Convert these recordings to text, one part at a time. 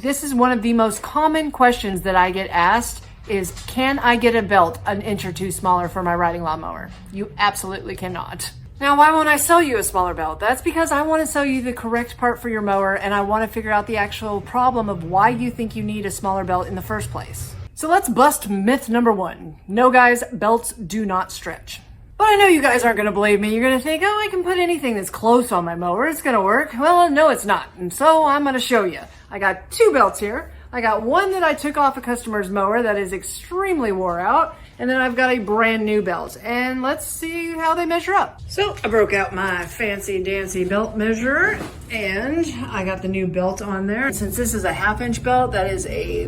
This is one of the most common questions that I get asked is, can I get a belt an inch or two smaller for my riding lawnmower? You absolutely cannot. Now, why won't I sell you a smaller belt? That's because I want to sell you the correct part for your mower, and I want to figure out the actual problem of why you think you need a smaller belt in the first place. So let's bust myth number one. No guys, belts do not stretch. But I know you guys aren't going to believe me. You're going to think, oh, I can put anything that's close on my mower. It's going to work. Well, no, it's not. And so I'm going to show you. I got two belts here. I got one that I took off a customer's mower that is extremely wore out. And then I've got a brand new belt. And let's see how they measure up. So I broke out my fancy dancy belt measurer and I got the new belt on there. Since this is a 1/2 inch belt, that is a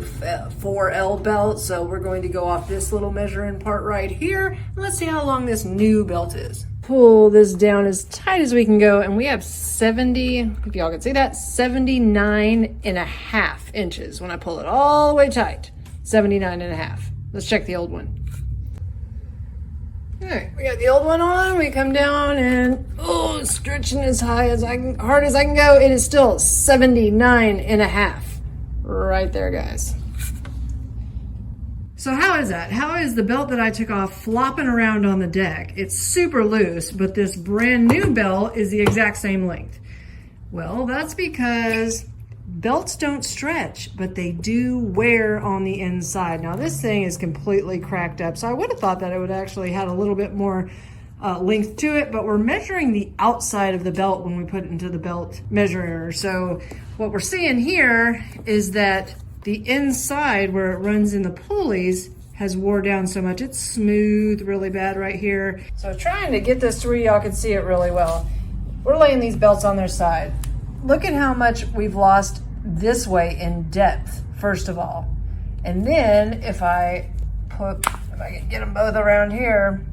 4L belt. So we're going to go off this little measuring part right here. And let's see how long this new belt is. Pull this down as tight as we can go. And we have 70, if y'all can see that, 79.5 inches. When I pull it all the way tight, 79.5. Let's check the old one. All right, we got the old one on. We come down and stretching as hard as I can go. It is still 79.5 right there, guys. So how is that? How is the belt that I took off flopping around on the deck? It's super loose, but this brand new belt is the exact same length. Well, that's because belts don't stretch, but they do wear on the inside. Now this thing is completely cracked up, so I would have thought that it would actually had a little bit more length to it, but we're measuring the outside of the belt when we put it into the belt measurer. So what we're seeing here is that the inside where it runs in the pulleys has wore down so much. It's smooth really bad right here. So trying to get this to where y'all can see it really well. We're laying these belts on their side. Look at how much we've lost this way in depth, first of all. And then if I can get them both around here,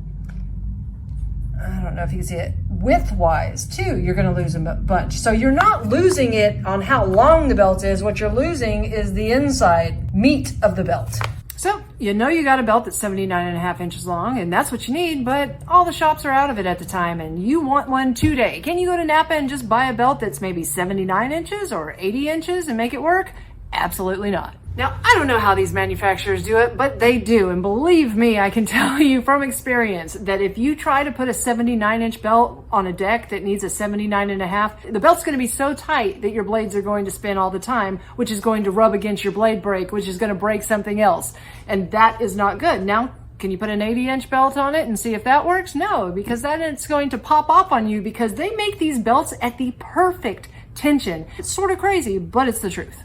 I don't know if you can see it, width-wise too, you're gonna lose a bunch. So you're not losing it on how long the belt is. What you're losing is the inside meat of the belt. So you know you got a belt that's 79.5 inches long, and that's what you need, but all the shops are out of it at the time, and you want one today. Can you go to Napa and just buy a belt that's maybe 79 inches or 80 inches and make it work? Absolutely not. Now, I don't know how these manufacturers do it, but they do. And believe me, I can tell you from experience that if you try to put a 79-inch belt on a deck that needs a 79.5, the belt's going to be so tight that your blades are going to spin all the time, which is going to rub against your blade brake, which is going to break something else. And that is not good. Now, can you put an 80-inch belt on it and see if that works? No, because then it's going to pop off on you because they make these belts at the perfect tension. It's sort of crazy, but it's the truth.